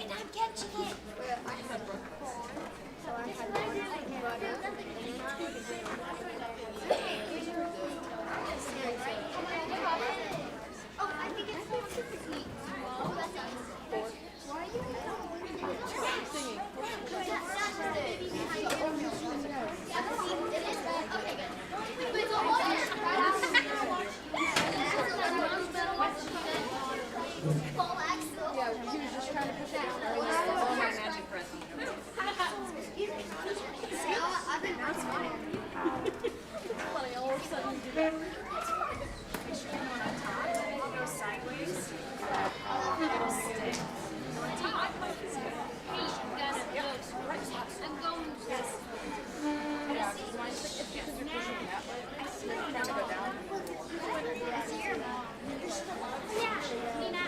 And I'm catching it. So I had oh, I think it's super sweet. Oh, that sounds four. Why are you singing? Okay, good. Yeah, he was just trying to push it out. All my magic breath. I've been that's fine. Funny, all of a sudden you do that. Make sure you go on top. Go sideways. It'll stick. On top. Hey, guys, I'm going. Yes. Yeah, because mine's it's because you're pushing that way. I see it now go down. Yeah, Nina.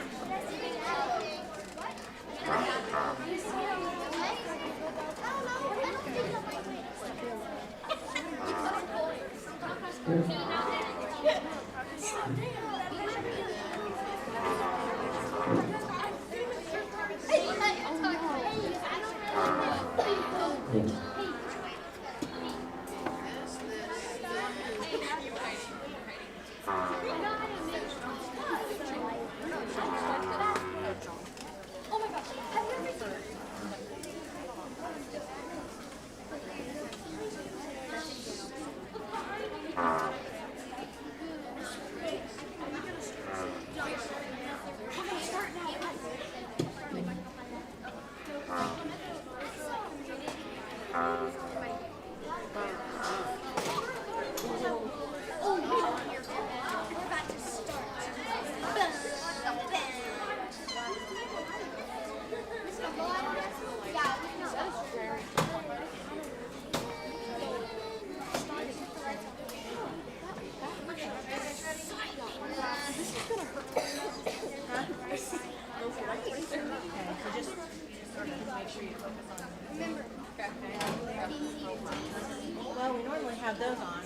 Well, we normally have those on.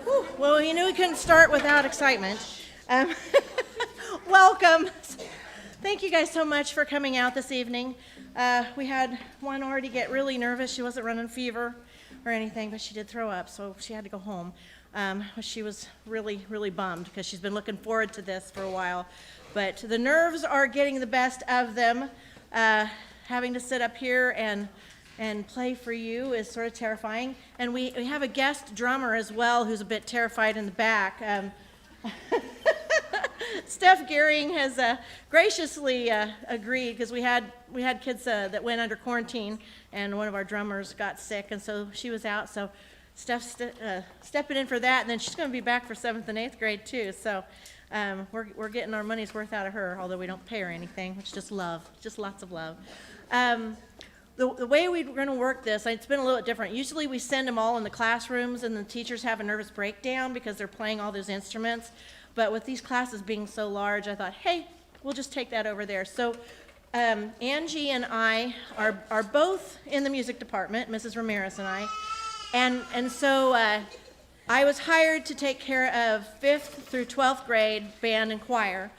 Whew. Well, you knew we couldn't start without excitement. Welcome. Thank you guys so much for coming out this evening. We had one already get really nervous. She wasn't running fever or anything, but she did throw up, so she had to go home. She was really, really bummed because she's been looking forward to this for a while. But the nerves are getting the best of them. Having to sit up here and play for you is sort of terrifying. And we have a guest drummer as well who's a bit terrified in the back. Steph Gerhing has graciously agreed because we had kids that went under quarantine, and one of our drummers got sick, and so she was out. So Steph's stepping in for that, and then she's going to be back for 7th and 8th grade too. So we're getting our money's worth out of her, although we don't pay her anything. It's just love, just lots of love. The way we're going to work this, it's been a little different. Usually we send them all in the classrooms, and the teachers have a nervous breakdown because they're playing all those instruments. But with these classes being so large, I thought, hey, we'll just take that over there. So Angie and I are both in the music department, Mrs. Ramirez and I. And so I was hired to take care of 5th through 12th grade band and choir.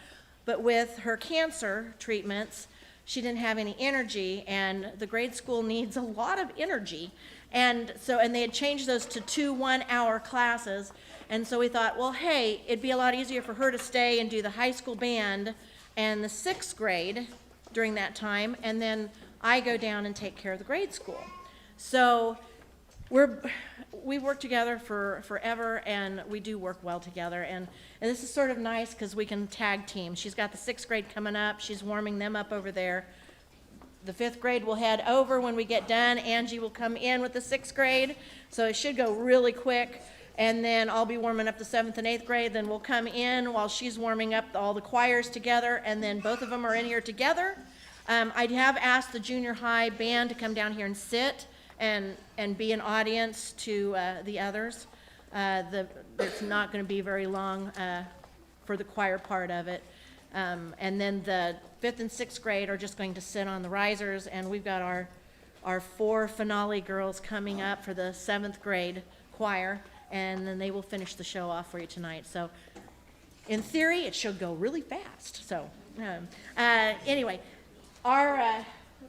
But with her cancer treatments, she didn't have any energy, and the grade school needs a lot of energy. And they had changed those to 2 one-hour classes. And so we thought, well, hey, it'd be a lot easier for her to stay and do the high school band and the 6th grade during that time, and then I go down and take care of the grade school. So we work together for forever, and we do work well together. And this is sort of nice because we can tag team. She's got the 6th grade coming up. She's warming them up over there. The 5th grade will head over when we get done. Angie will come in with the 6th grade, so it should go really quick. And then I'll be warming up the 7th and 8th grade. Then we'll come in while she's warming up all the choirs together, and then both of them are in here together. I have asked the junior high band to come down here and sit and be an audience to the others. It's not going to be very long for the choir part of it. And then the 5th and 6th grade are just going to sit on the risers, and we've got our 4 finale girls coming up for the 7th grade choir, and then they will finish the show off for you tonight. So in theory, it should go really fast. So anyway,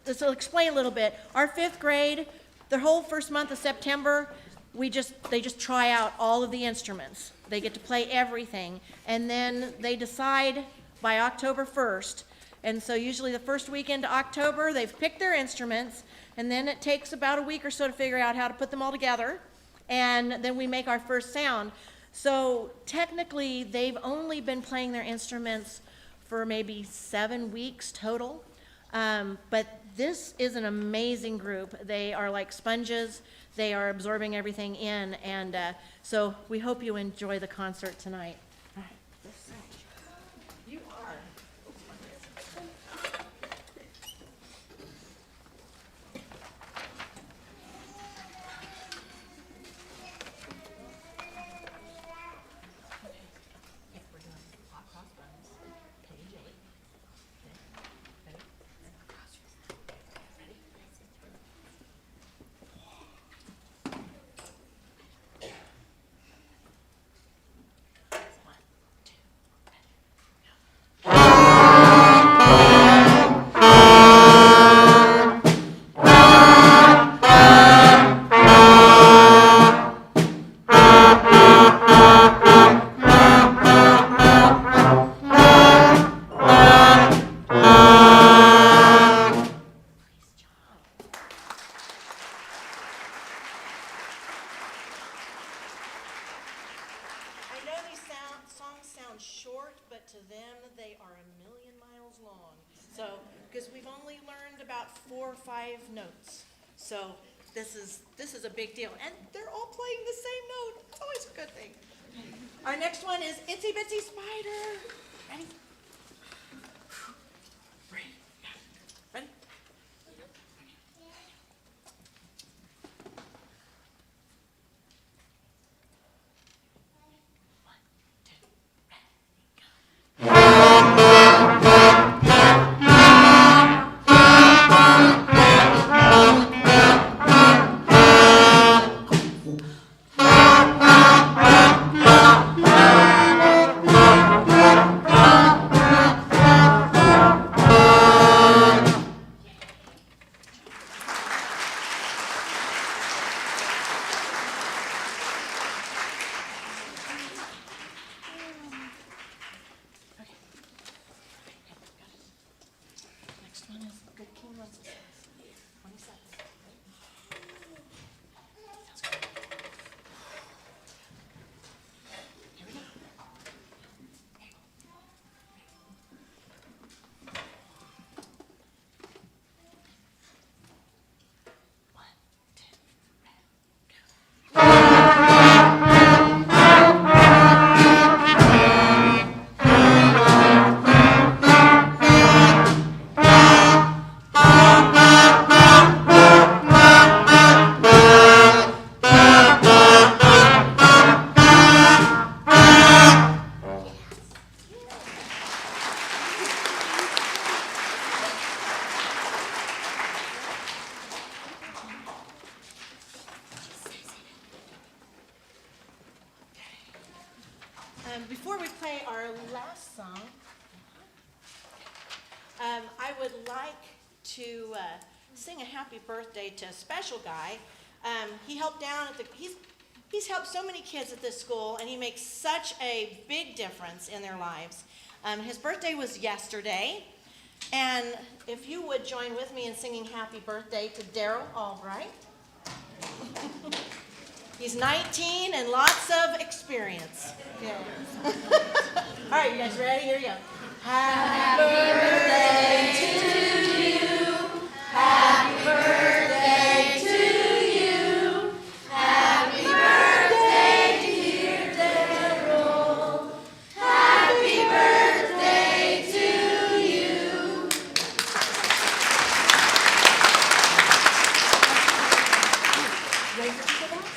this will explain a little bit. Our 5th grade, the whole first month of September, they just try out all of the instruments. They get to play everything, and then they decide by October 1st. And so usually the first weekend of October, they've picked their instruments, and then it takes about a week or so to figure out how to put them all together, and then we make our first sound. So technically, they've only been playing their instruments for maybe 7 weeks total. But this is an amazing group. They are like sponges. They are absorbing everything in, and so we hope you enjoy the concert tonight. You are. So this is a big deal, and they're all playing the same note. It's always a good thing. Our next one is Itsy Bitsy Spider. Ready? Ready? Before we play our last song, I would like to sing a happy birthday to a special guy. He helped down at he's helped so many kids at this school, and he makes such a big difference in their lives. His birthday was yesterday, and if you would join with me in singing happy birthday to Daryl Albright. He's 19 and lots of experience. Yeah. All right, you guys ready? Here you go. Happy birthday to you. Happy birthday to you. Happy birthday, dear Daryl. Happy birthday to you. Ready for the dance?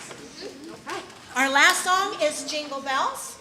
Our last song jingle bells.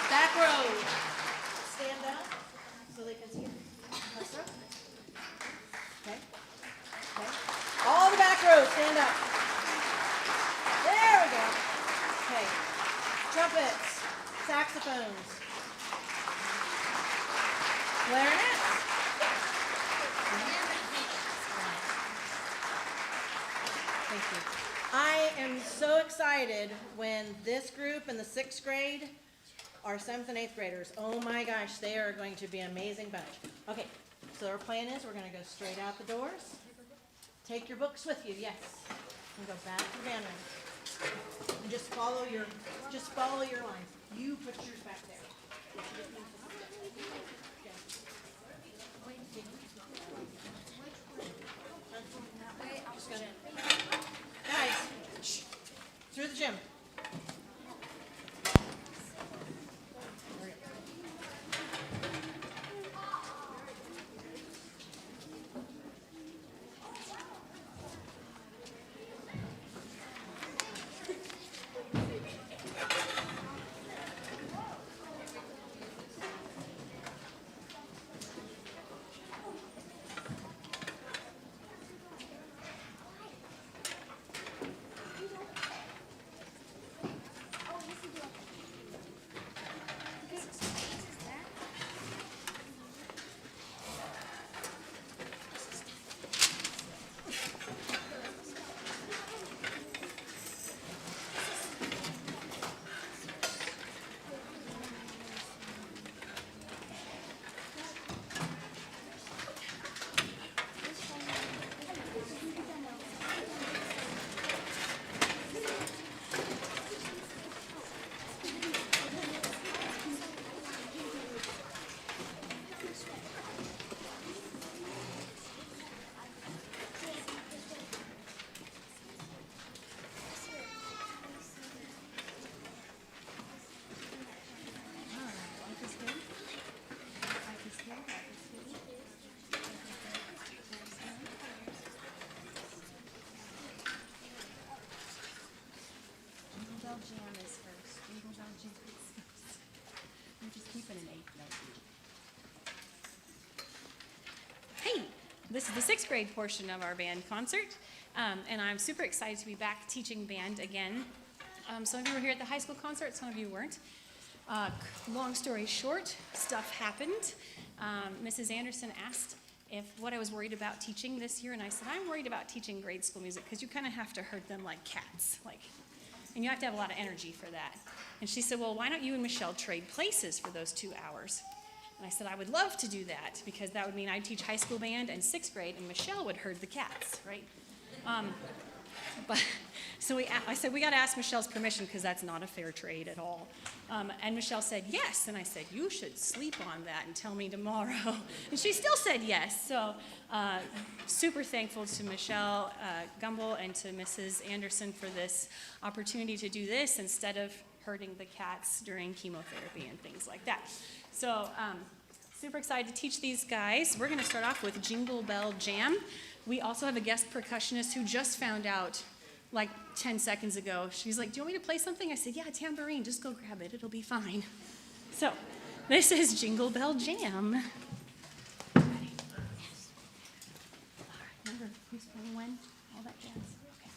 Back row, stand up so they can see you. That's right. Okay. Okay. All the back rows, stand up. There we go. Okay. Trumpets, saxophones, clarinets. Thank you. I am so excited when this group in the 6th grade our 7th and 8th graders, oh my gosh, they are going to be an amazing bunch. Okay, so our plan is we're going to go straight out the doors. Take your books with you, yes. And go back to the band room. And just follow your lines. You put yours back there. Guys, shh, through the gym. Jam is first. Jingle bell jam is first. We're just keeping an 8 note. Hey, this is the 6th grade portion of our band concert, and I'm super excited to be back teaching band again. Some of you were here at the high school concert, some of you weren't. Long story short, stuff happened. Mrs. Anderson asked what I was worried about teaching this year, and I said, I'm worried about teaching grade school music because you kind of have to herd them like cats, and you have to have a lot of energy for that. And she said, well, why don't you and Michelle trade places for those 2 hours? And I said, I would love to do that because that would mean I'd teach high school band and 6th grade, and Michelle would herd the cats, right? I said, we got to ask Michelle's permission because that's not a fair trade at all. And Michelle said, yes. And I said, you should sleep on that and tell me tomorrow. And she still said yes. So super thankful to Michelle Gumble and to Mrs. Anderson for this opportunity to do this instead of herding the cats during chemotherapy and things like that. So super excited to teach these guys. We're going to start off with Jingle Bell Jam. We also have a guest percussionist who just found out like 10 seconds ago. She's like, do you want me to play something? I said, yeah, tambourine, just go grab it, it'll be fine. So this is Jingle Bell Jam. who's playing when, all that jazz. Okay.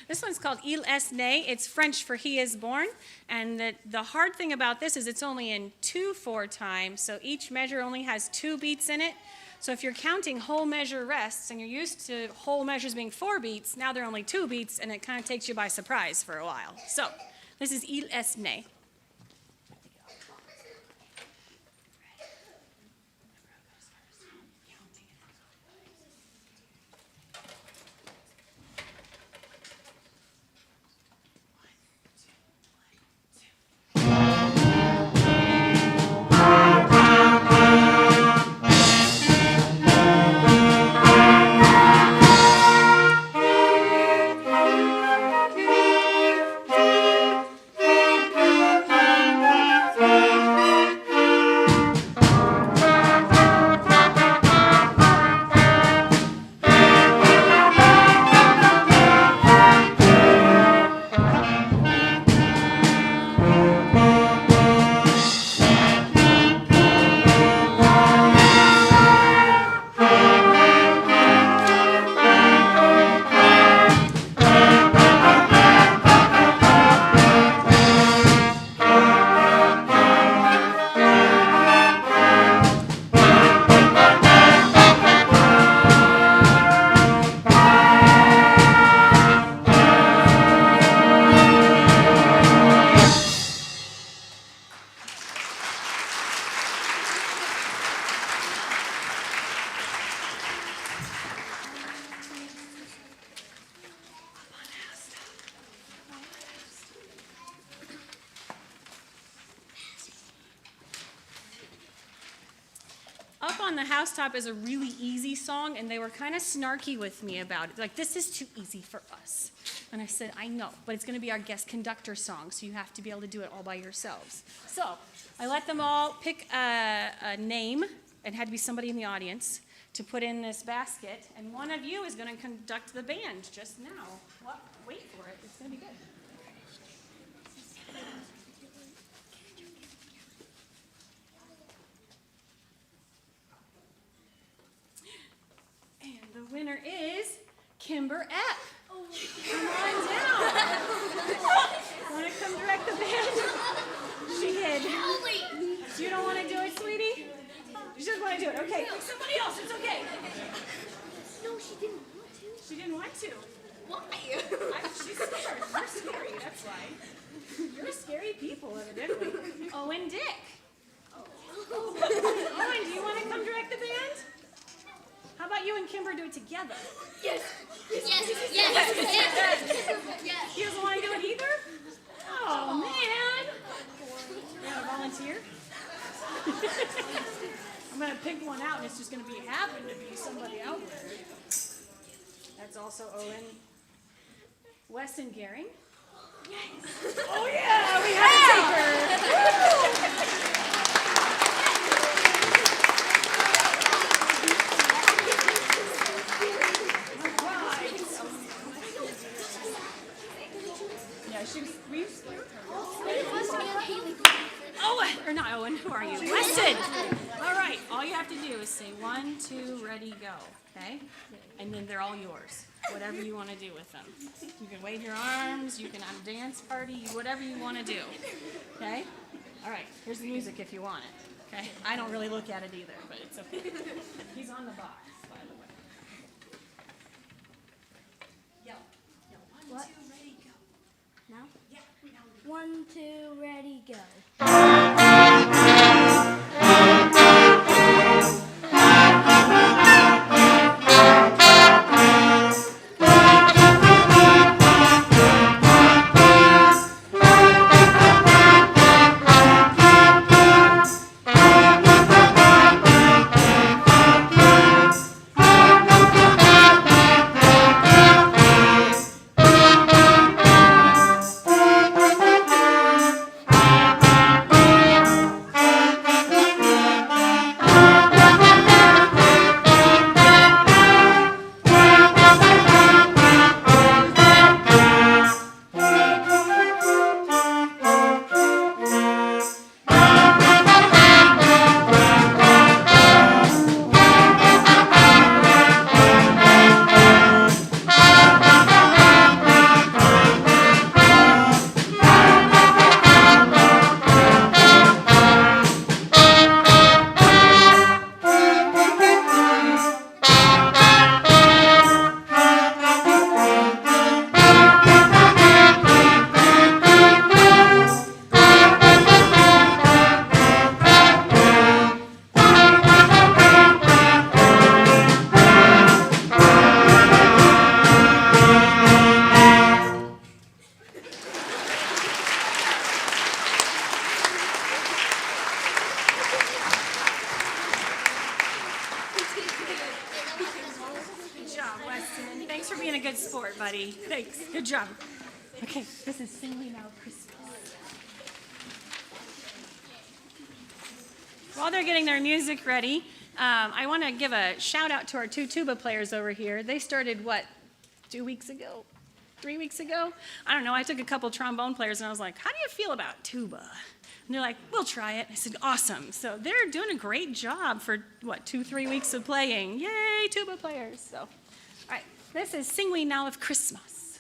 This one's called Il est né. It's French for he is born. And the hard thing about this is it's only in 2/4 time, so each measure only has 2 beats in it. So if you're counting whole measure rests and you're used to whole measures being 4 beats, now they're only 2 beats, and it kind of takes you by surprise for a while. So this is Il est né. Up on the Housetop is a really easy song, and they were kind of snarky with me about it. Like, this is too easy for us. And I said, I know, but it's going to be our guest conductor song, so you have to be able to do it all by yourselves. So I let them all pick a name. It had to be somebody in the audience to put in this basket, and one of you is going to conduct the band just now. Well, wait for it. It's going to be good. winner is Kimber Epp. Come on down. Want to come direct the band? She hid. You don't want to do it, sweetie? You just want to do it. Okay, pick somebody else. It's okay. No, she didn't want to. She didn't want to. Why? She's scared. You're scary, that's why. You're scary people, evidently. Owen Dick. Owen, do you want to come direct the band? How about you and Kimber do it together? Yes. Yes. He doesn't want to do it either? Oh, man. You want to volunteer? I'm going to pick one out, and it's just going to happen to be somebody out there. That's also Owen. Weston Gerhing. Yes. Oh, yeah, we have a taker. Owen, or not Owen, who are you? Weston! All right, all you have to do is say 1, 2, ready, go, okay? And then they're all yours, whatever you want to do with them. You can wave your arms, you can have a dance party, whatever you want to do, okay? All right, here's the music if you want it, okay? I don't really look at it either, but it's okay. He's on the box, by the way. Yell. 1, 2, ready, go. Now? Yeah. 1, 2, ready, go. Buddy. Thanks. Good job. Okay, this is Sing We Now Christmas. While they're getting their music ready, I want to give a shout out to our 2 tuba players over here. They started, 2 weeks ago? 3 weeks ago? I don't know. I took a couple trombone players and I was like, how do you feel about tuba? And they're like, we'll try it. I said, awesome. So they're doing a great job for, 2-3 weeks of playing. Yay, tuba players. So, all right. This is Sing We Now of Christmas.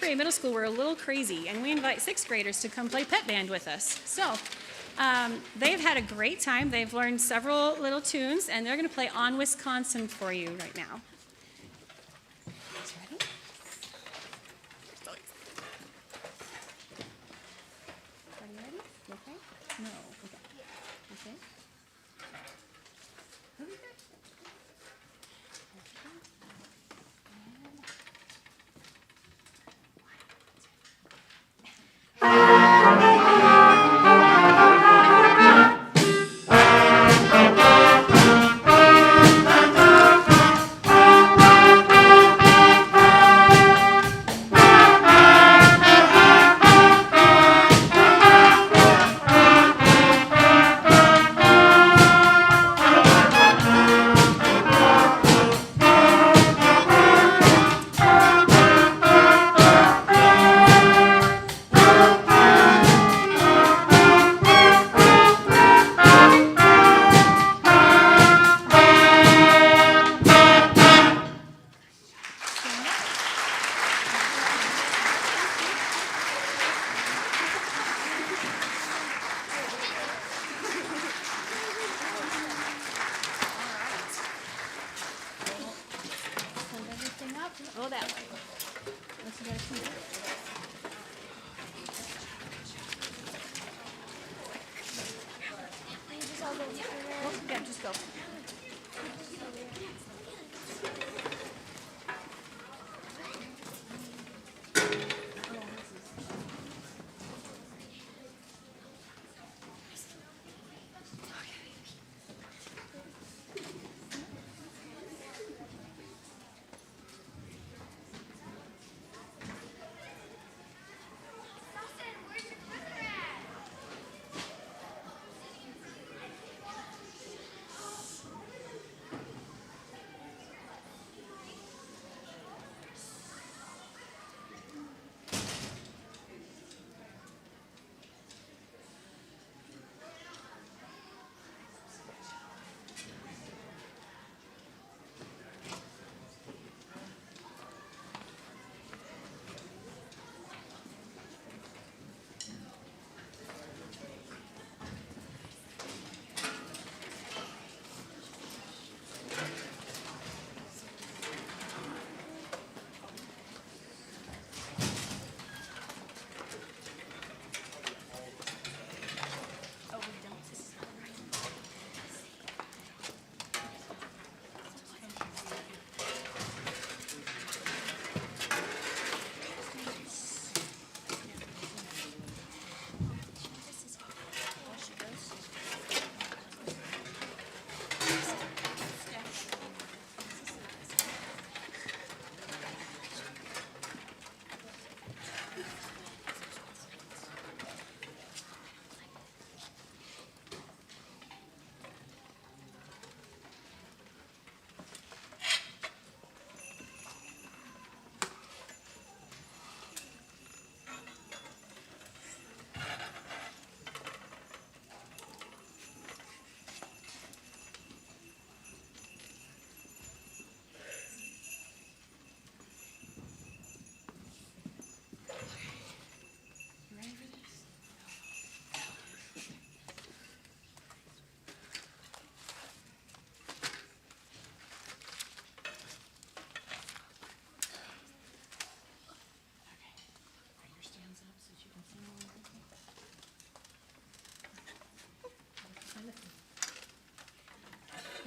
Prairie Middle School, we're a little crazy, and we invite 6th graders to come play pep band with us. So they've had a great time. They've learned several little tunes, and they're going to play On Wisconsin for you right now. Ready? Are you ready? You okay? No. Okay. Okay. Go that way. Let's get a few. Oh, yeah, just go.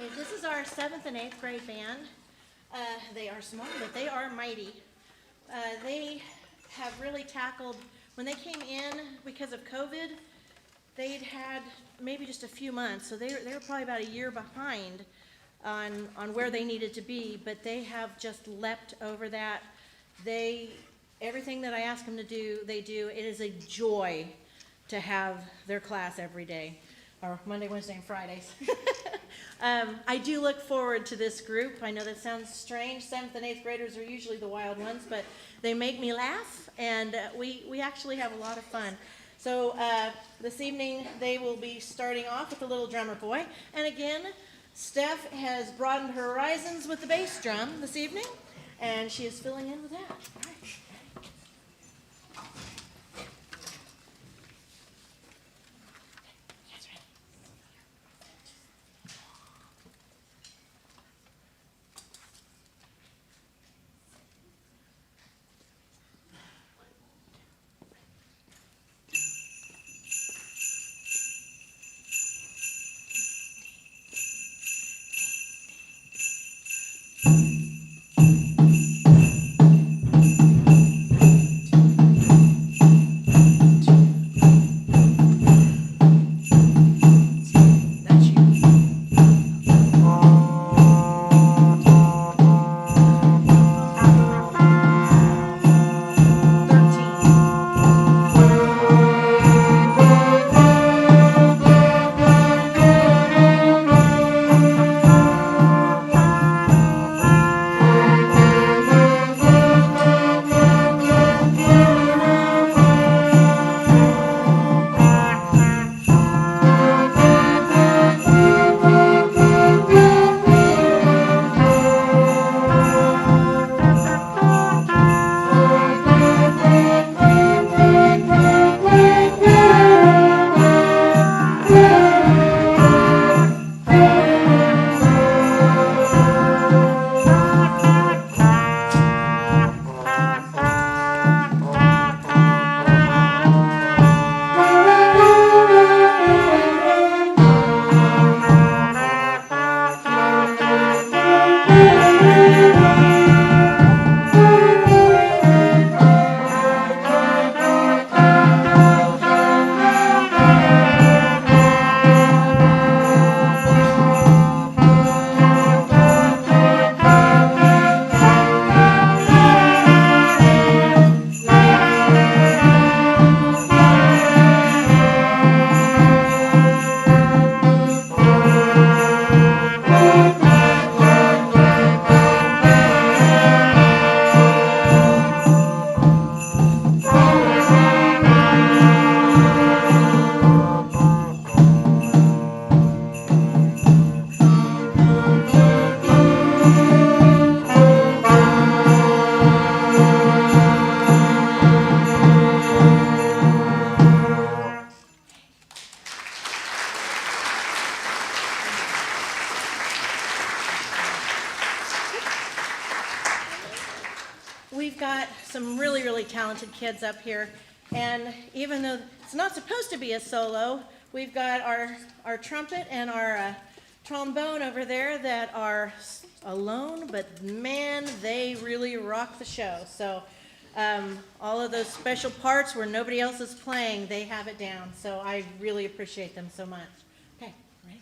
Okay, this is our 7th and 8th grade band. They are small, but they are mighty. They have really tackled, when they came in because of COVID, they'd had maybe just a few months, so they were probably about a year behind on where they needed to be, but they have just leapt over that. Everything that I ask them to do, they do. It is a joy to have their class every day, or Monday, Wednesday, and Fridays. I do look forward to this group. I know that sounds strange. 7th and 8th graders are usually the wild ones, but they make me laugh, and we actually have a lot of fun. So this evening they will be starting off with the little drummer boy. And again, Steph has broadened her horizons with the bass drum this evening, and she is filling in with that. All right. talented kids up here. And even though it's not supposed to be a solo, we've got our trumpet and our trombone over there that are alone, but man, they really rock the show. So all of those special parts where nobody else is playing, they have it down. So I really appreciate them so much. Okay, ready?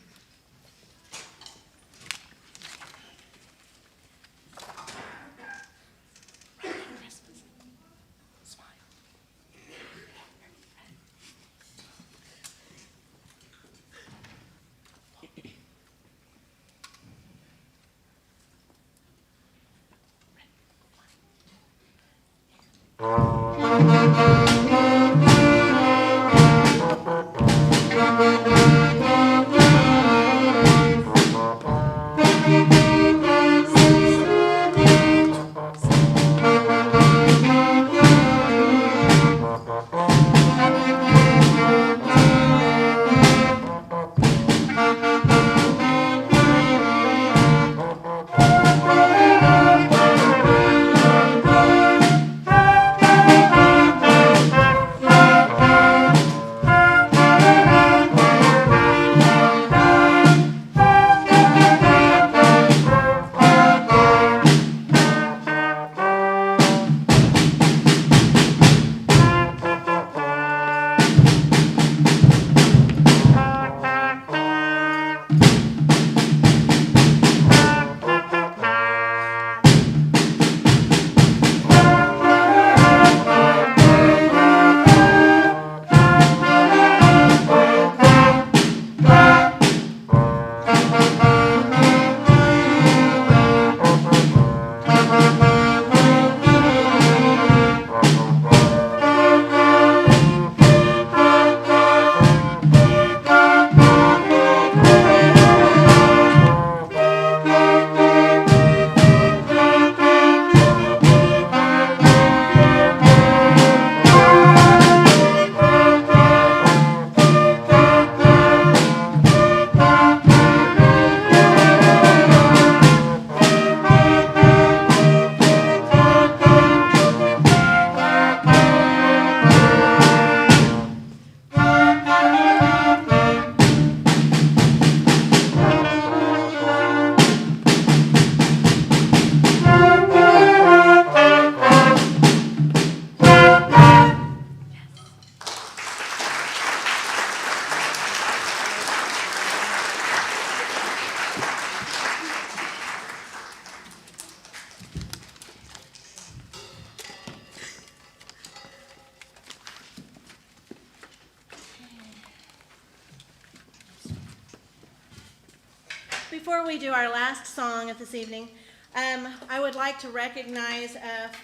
Before we do our last song of this evening, I would like to recognize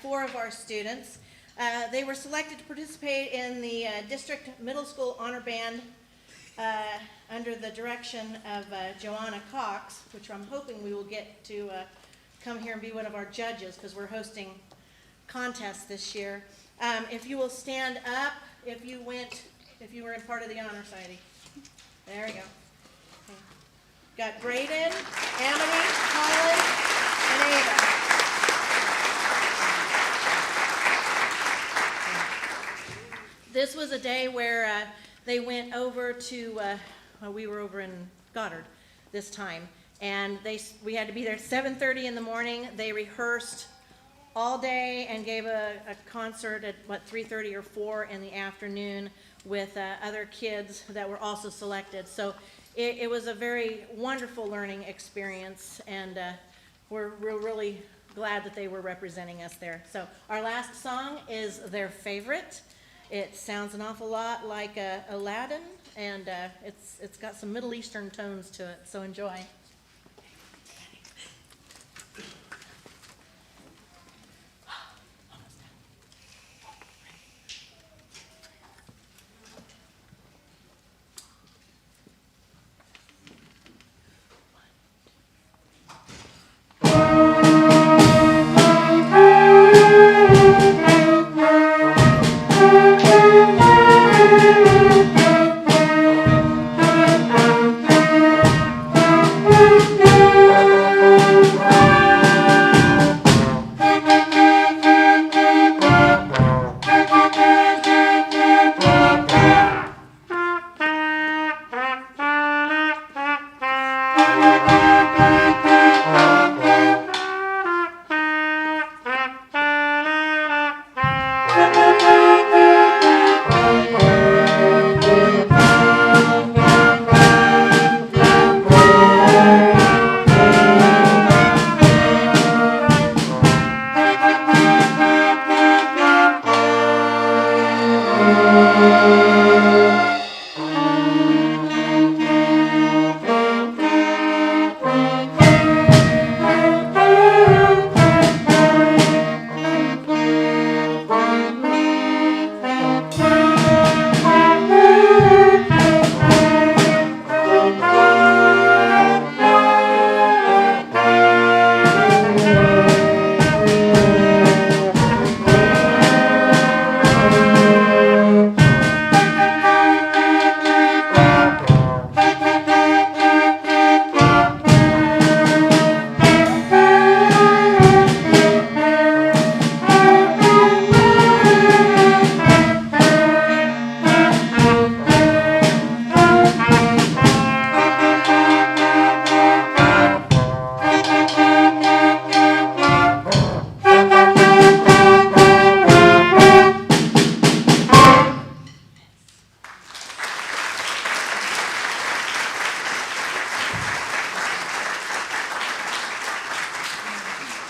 4 of our students. They were selected to participate in the District Middle School Honor Band under the direction of Joanna Cox, which I'm hoping we will get to come here and be one of our judges because we're hosting contests this year. If you will stand up, if you were in part of the Honor Society. There we go. Okay. Got Braden, Amity, Colin, and Ava. This was a day where they went over to, we were over in Goddard this time, and we had to be there at 7:30 in the morning. They rehearsed all day and gave a concert at, 3:30 or 4 in the afternoon with other kids that were also selected. So it was a very wonderful learning experience, and we're really glad that they were representing us there. So our last song is their favorite. It sounds an awful lot like Aladdin, and it's got some Middle Eastern tones to it, so enjoy.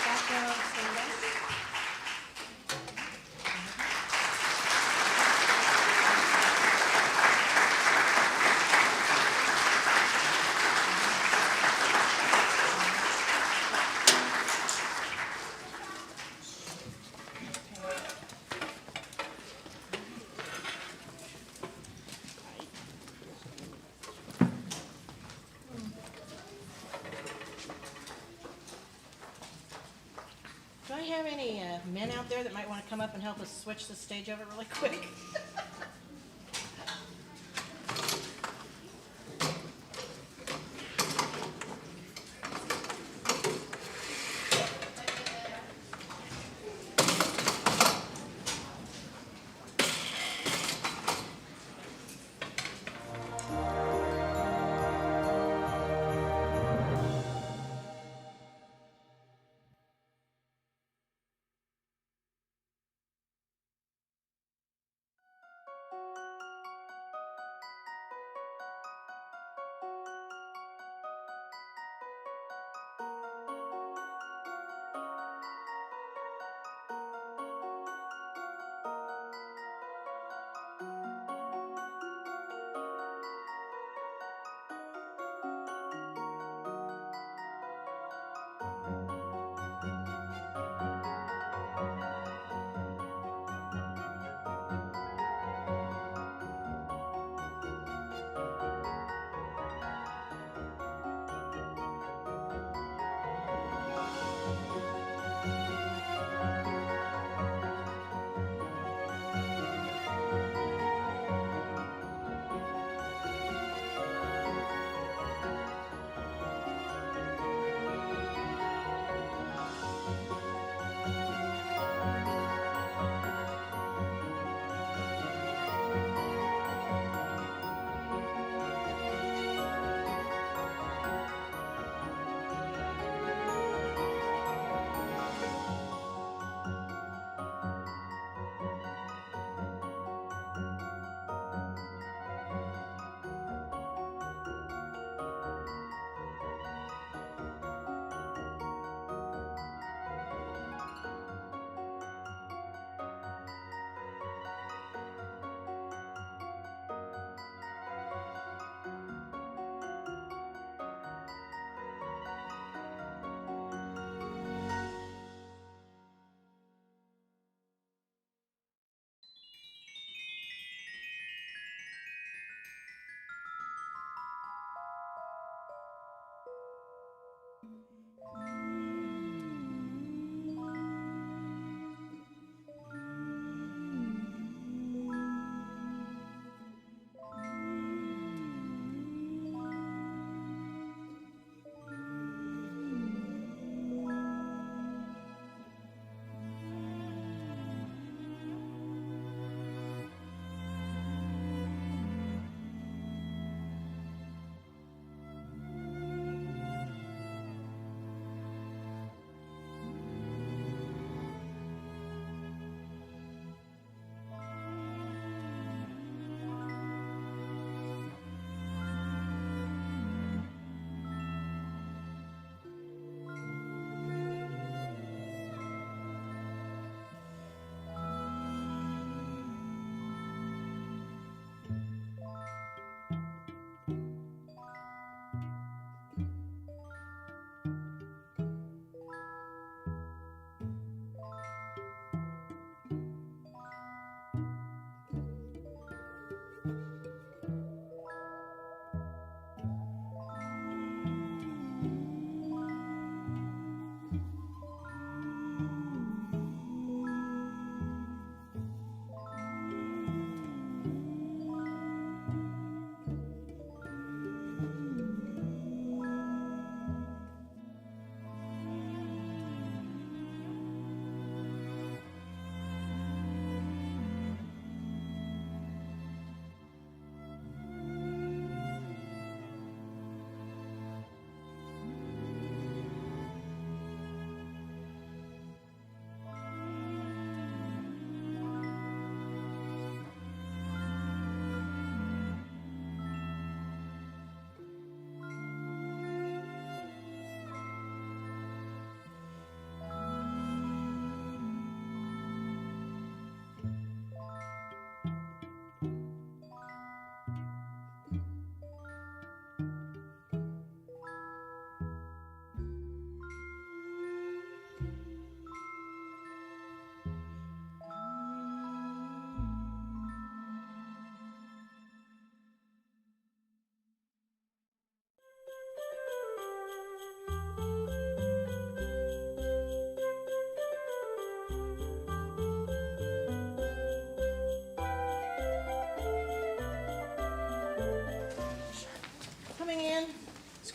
Back row, stand up. Do I have any men out there that might want to come up and help us switch the stage over really quick?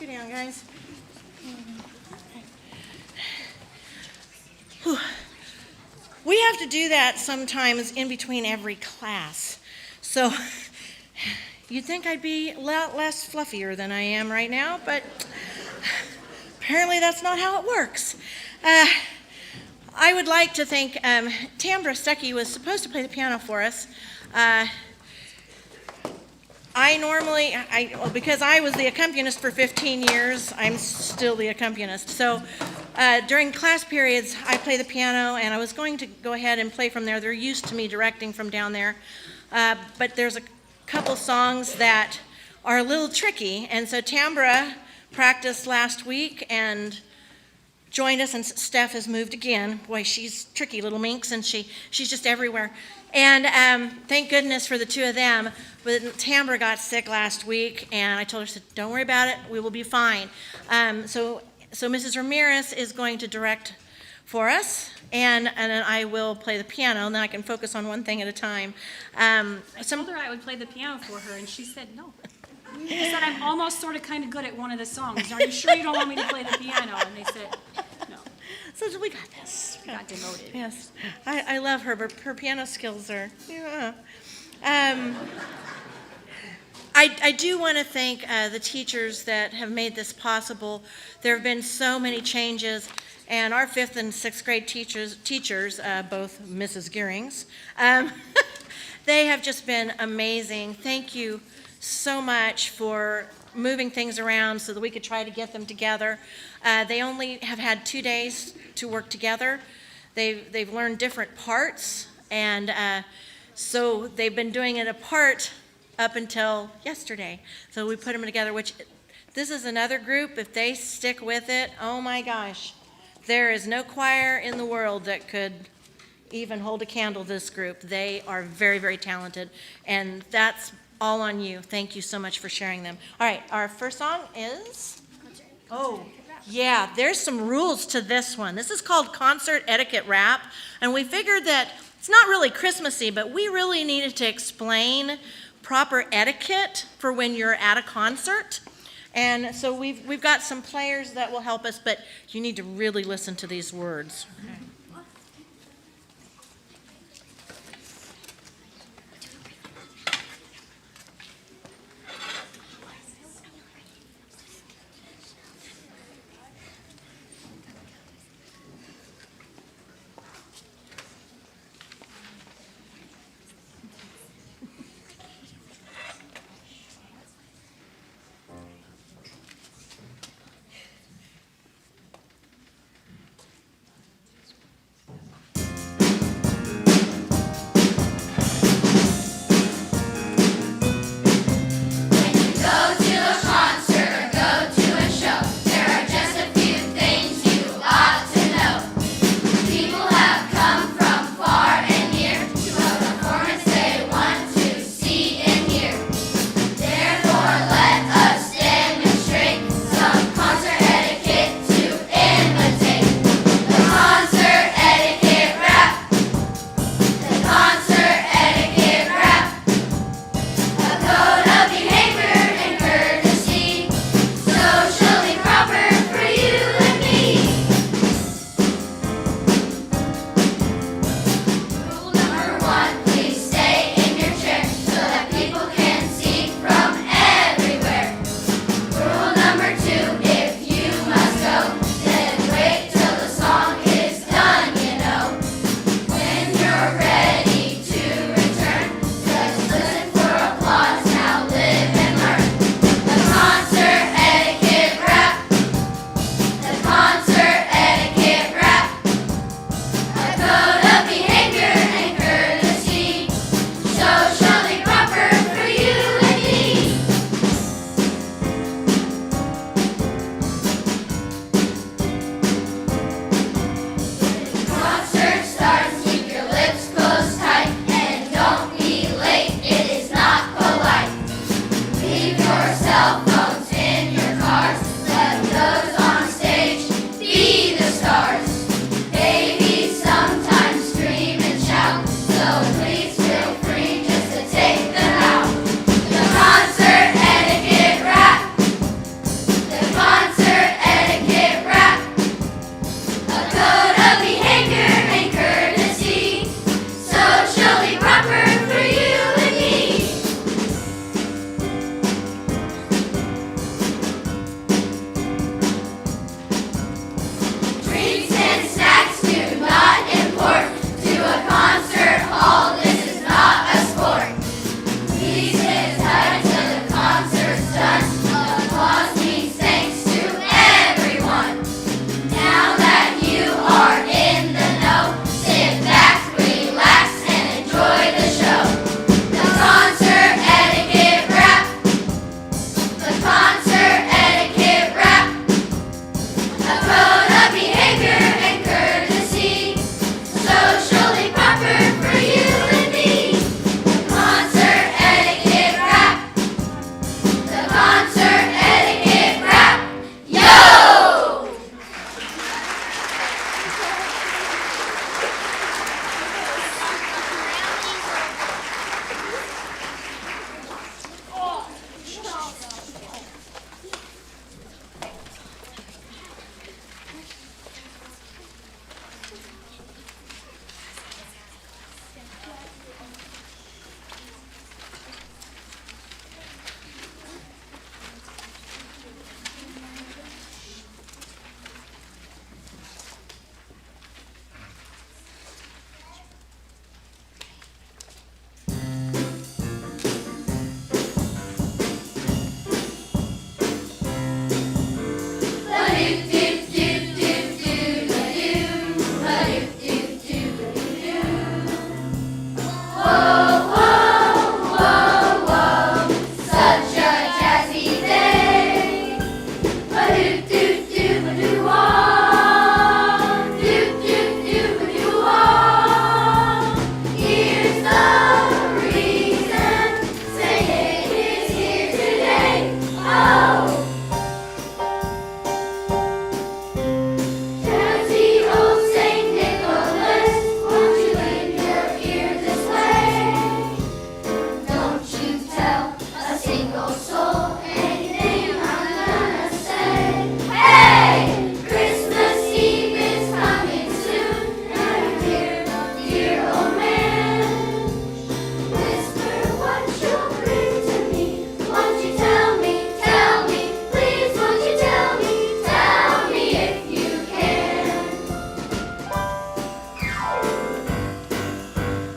Scoot down, guys. Whew. We have to do that sometimes in between every class. So you'd think I'd be a lot less fluffier than I am right now, but apparently that's not how it works. I would like to thank Tambra. Stucky was supposed to play the piano for us. Because I was the accompanist for 15 years, I'm still the accompanist. So during class periods, I play the piano, and I was going to go ahead and play from there. They're used to me directing from down there. But there's a couple songs that are a little tricky, and so Tambra practiced last week and joined us, and Steph has moved again. Boy, she's tricky little minx, and she's just everywhere. And thank goodness for the two of them. But Tambra got sick last week, and I told her, don't worry about it, we will be fine. So Mrs. Ramirez is going to direct for us, and then I will play the piano, and then I can focus on one thing at a time. I told her I would play the piano for her, and she said no. I said, I'm almost sort of kind of good at one of the songs. Are you sure you don't want me to play the piano? And they said, no. So we got this. I got demoted. Yes. I love her, but her piano skills are, yeah. I do want to thank the teachers that have made this possible. There have been so many changes, and our 5th and 6th grade teachers, both Mrs. Gerhings, they have just been amazing. Thank you so much for moving things around so that we could try to get them together. They only have had 2 days to work together. They've learned different parts, and so they've been doing it apart up until yesterday. So we put them together, which this is another group. If they stick with it, oh my gosh, there is no choir in the world that could even hold a candle to this group. They are very, very talented, and that's all on you. Thank you so much for sharing them. All right, our first song is, yeah, there's some rules to this one. This is called Concert Etiquette Rap, and we figured that it's not really Christmassy, but we really needed to explain proper etiquette for when you're at a concert. And so we've got some players that will help us, but you need to really listen to these words. Okay. single soul. Anything I'm gonna say. Hey, Christmas Eve is coming soon. Now dear, dear old man, whisper what you'll bring to me. Won't you tell me, please won't you tell me if you can.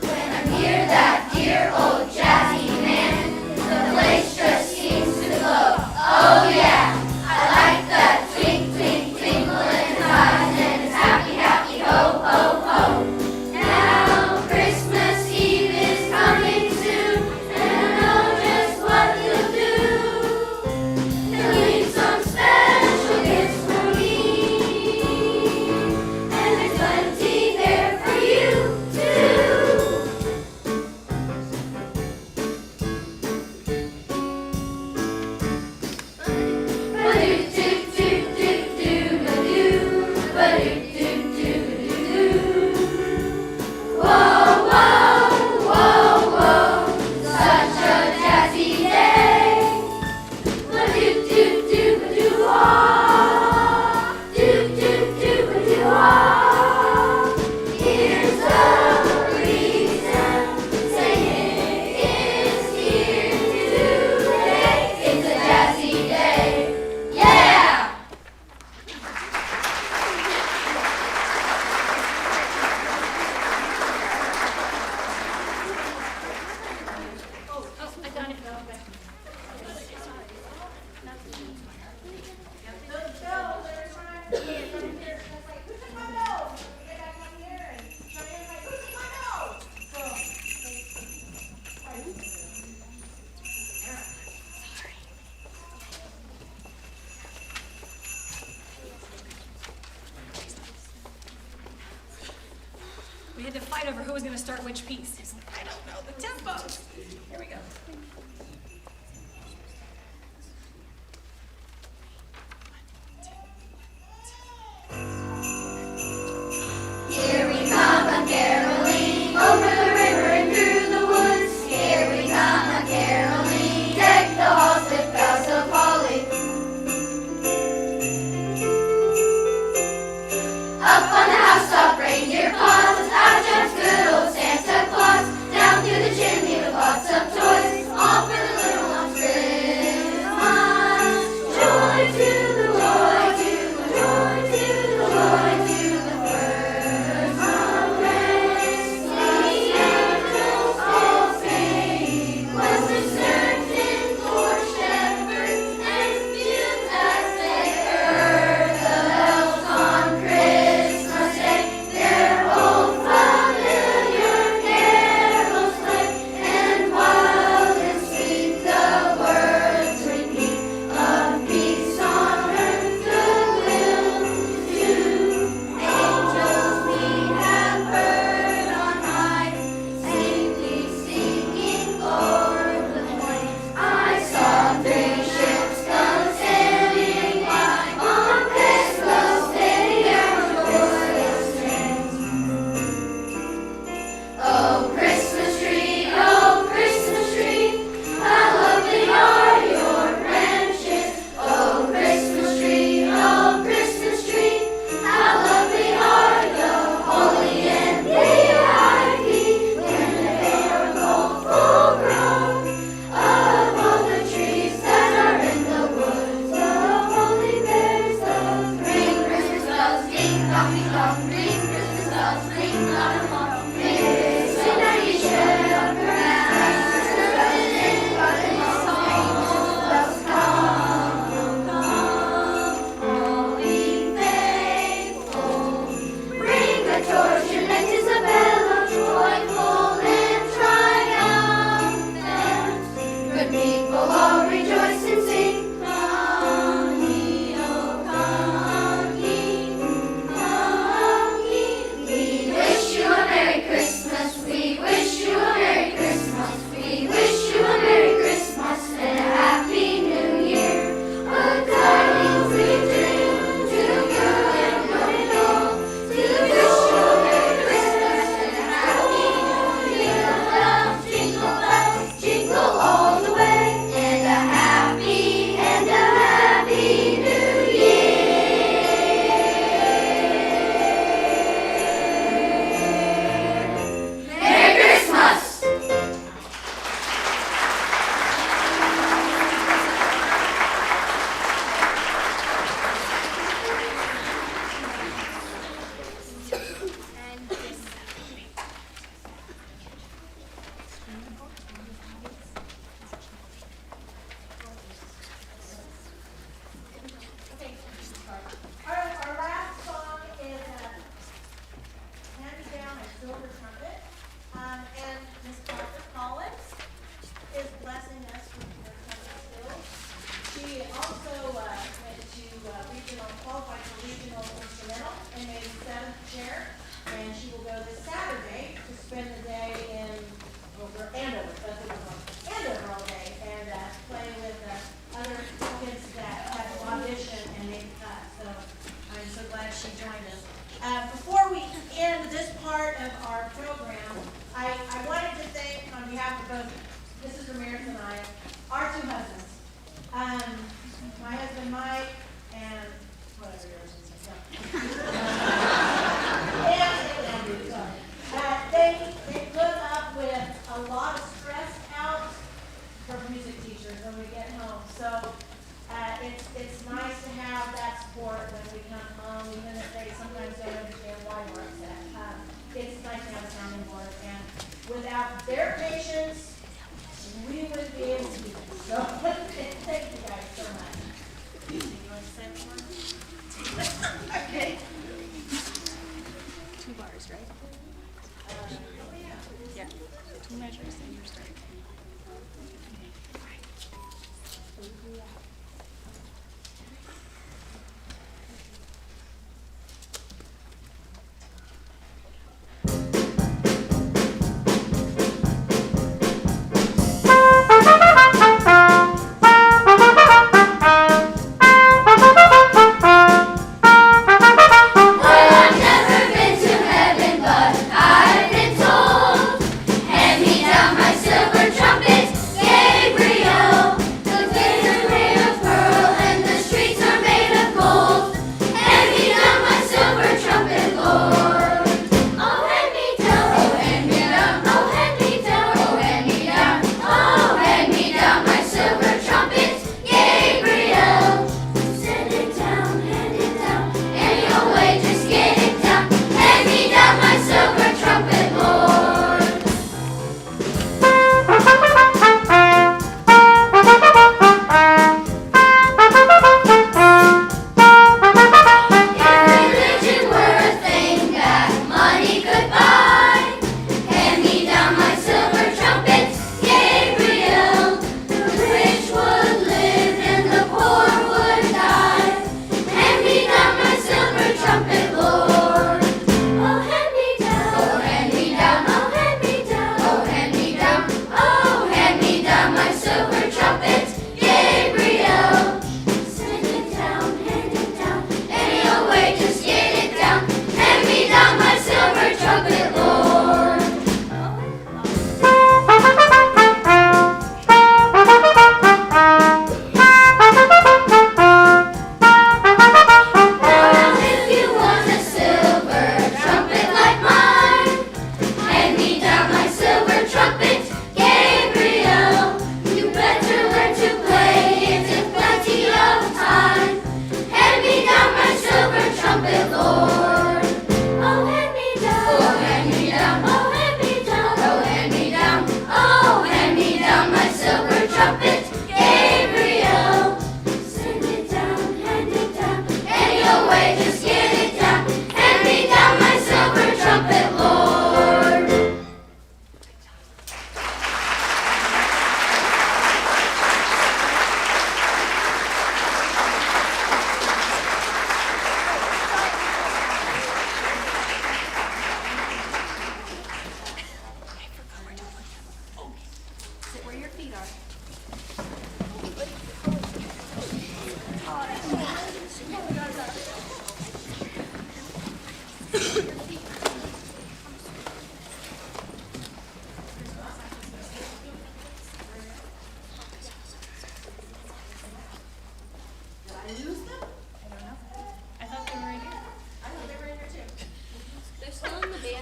When I'm near that dear old jazzy man, the place just seems to glow. Oh yeah, I like that twink, twink, twinkle in his eyes and his happy, happy ho, ho, ho. Now Christmas Eve is coming soon, and I know just what you'll do. You'll leave some special gifts for me, and there's plenty there for you too. Whoa, whoa, whoa, whoa, such a jazzy day. Ba-do-do-do-ba-do-wah, do-do-do-ba-do-wah. Here's the reason Santa is here today. It's a jazzy day. Yeah! I got it. We had to fight over who was going to start which piece. He's like, I don't know the tempo. Here we go. Here we come a-caroling over the river and through the woods. Here we come a-caroling, deck the halls with boughs of holly. Up on the housetop, reindeer paws, out jumps good old Santa Claus. and Mike, and whatever yours is. They put up with a lot of stress out for music teachers when we get home. So it's nice to have that support when we come home, even if they sometimes don't understand why we're upset. It's nice to have a sounding board, and without their patience, we would be in tears. So thank you guys so much. You want to say more? Okay. 2 bars, right? Yeah. 2 measures and you're starting.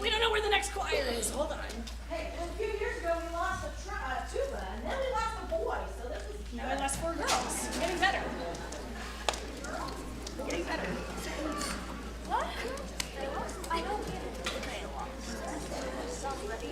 We don't know where the next choir is. Hold on. Hey, well, a few years ago, we lost a tuba, and then we lost a boy, so this is... Now we lost 4 girls. We're getting better. We're getting better. What? I don't get it. They lost. Somebody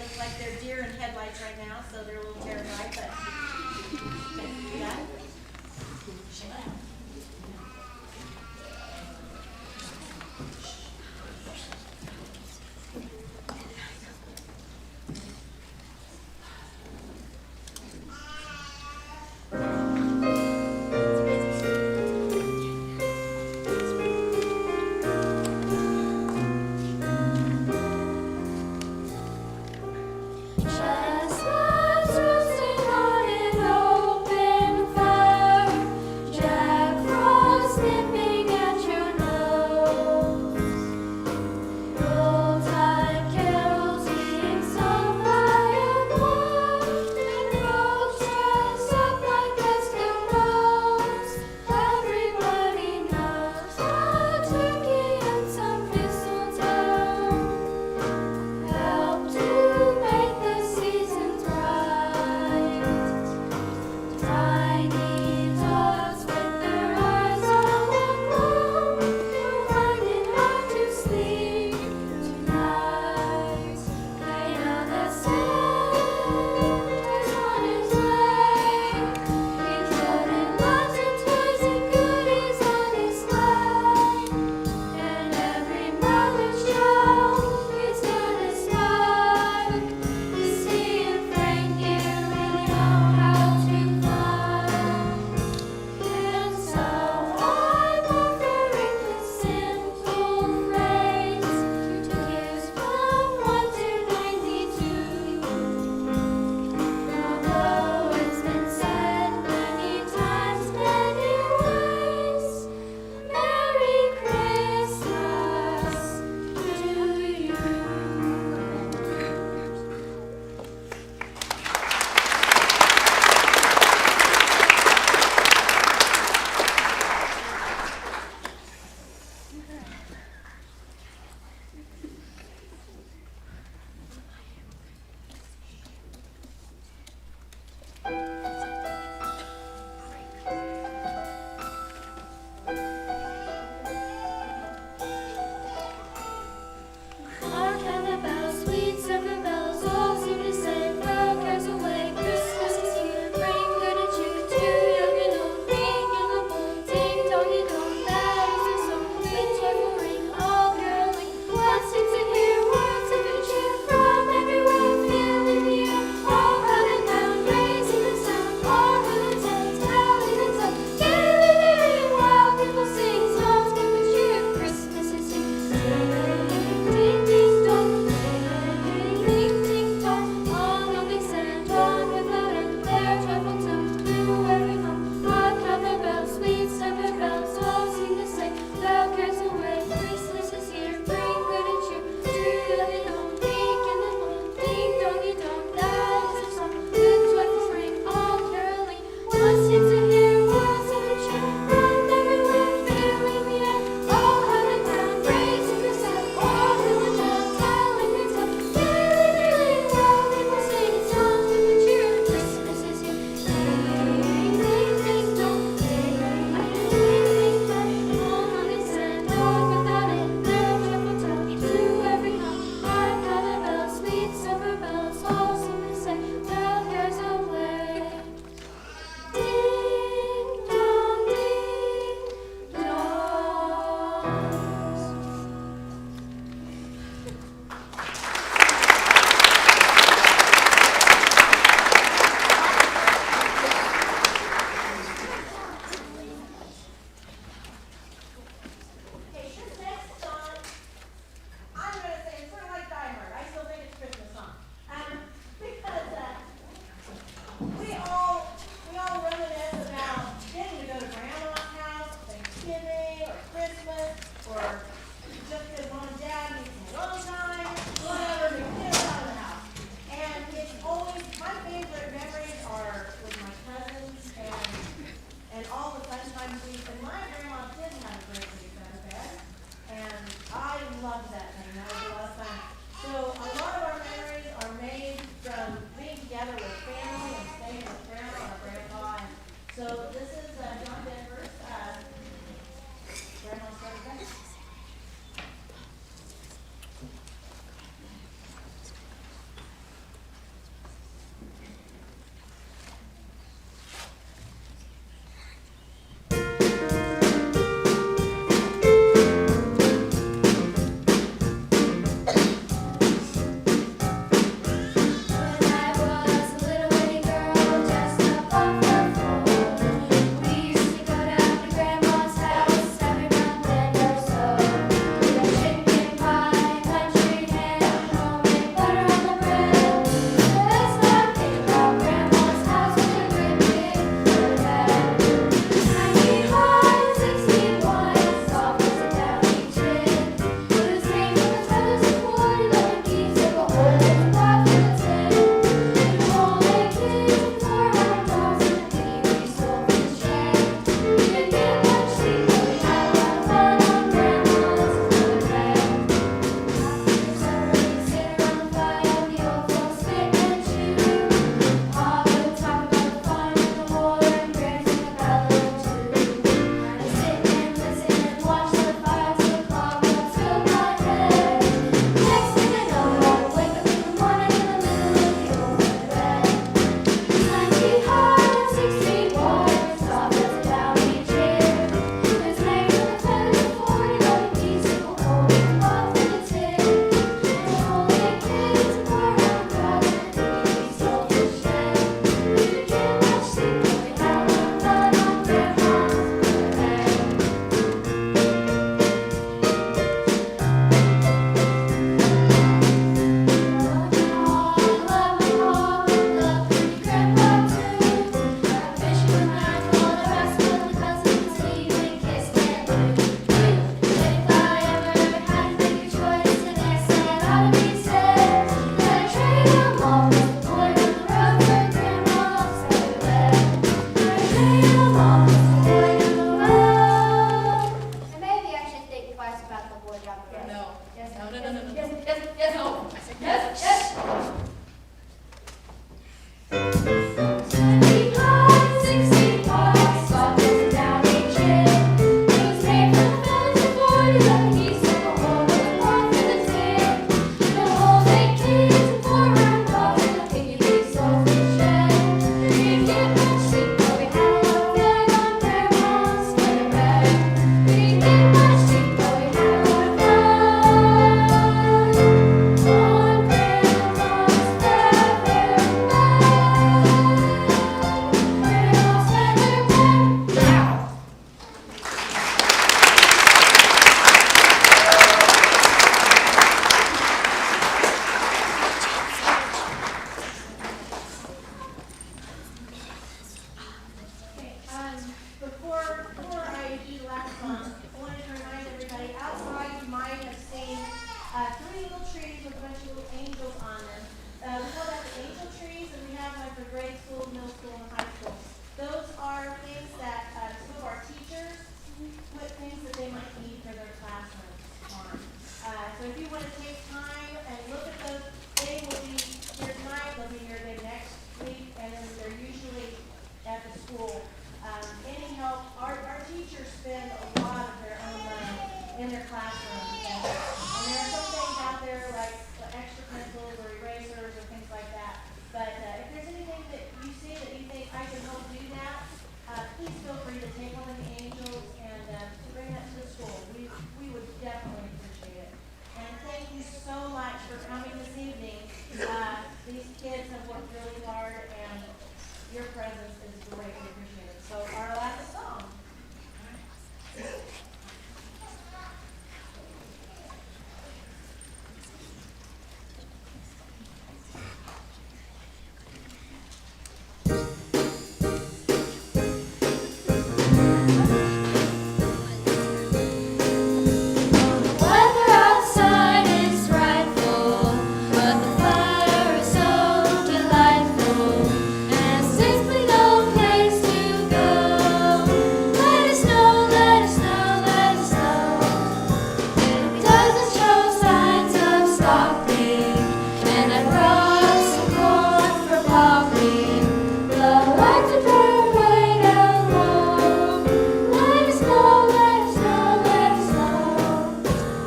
looks like they're deer in headlights right now, so they're a little terrified, but. Okay, you got it? Shake it out. Chestnuts roasting on an open fire. yes, no. Yes, yes. 65, soft and down each hill. It was made from the village of 40 up east of the hole with a cloth in its tail. The whole 8 kids and 4 round dogs and a piggy big soft shed. We didn't get much sleep, but we had a lot of fun on Grandma's sweater bed. We didn't get much sleep, but we had a lot of fun on Grandma's feather bed. Grandma's feather bed. Now. Okay, before I do the last song, I wanted to remind everybody, outside you might have seen 3 little trees with a bunch of little angels on them. We call that the angel trees, and we have them for grade school, middle school, and high school. Those are things that some of our teachers put things that they might need for their classrooms on. So if you want to take time and look at those, they will be here tonight, they'll be here again next week, and then they're usually at the school. Any help, our teachers spend a lot of their own money in their classrooms. And there are some things out there like extra pencils or erasers or things like that. But if there's anything that you see that you think I can help do that, please feel free to take one of the angels and to bring that to the school. We would definitely appreciate it. And thank you so much for coming this evening. These kids have worked really hard, and your presence is greatly appreciated. So our last song. Weather outside is frightful, but the fire is so delightful, and simply no place to go. Let it snow, let it snow, let it snow. It doesn't show signs of stopping, and I brought some corn for popping. The lights are turned way down low. Let it snow, let it snow, let it snow.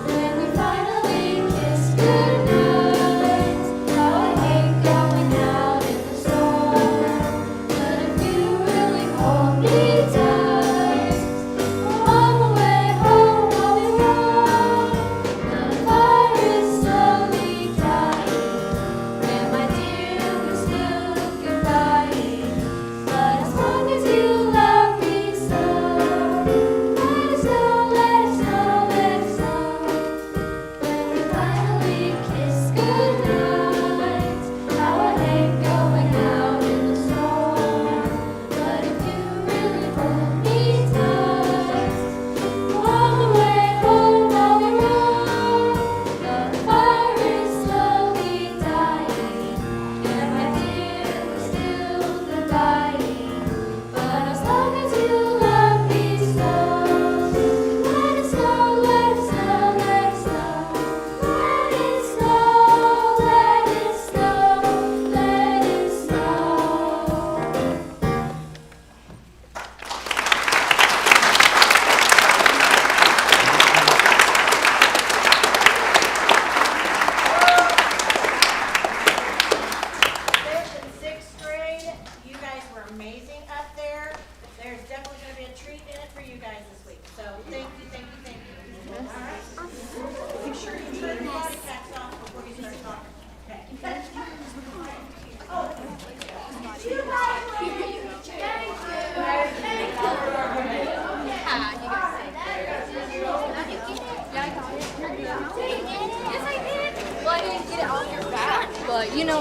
When we finally kiss goodnight, how I hate going out in the storm. But if you really hold me tight, on the way home I'll be warm. The fire is slowly dying, and my dear, we're still goodbye. But as long as you love me so, let it snow, let it snow, let it snow. When we finally kiss goodnight, how I hate going out in the storm. But if you really hold me tight, all the way home I'll be warm. The fire is slowly dying, and my dear, we're still goodbye. But as long as you love me so, let it snow, let it snow, let it snow. Let it snow, let it snow, let it snow. Fifth and sixth grade, you guys were amazing up there. There's definitely going to be a treat in it for you guys this week. So thank you, thank you, thank you. All right. Be sure you turn your body packs off before you start talking. Okay. Yes, I did. Well, I didn't get it on your back, but you know.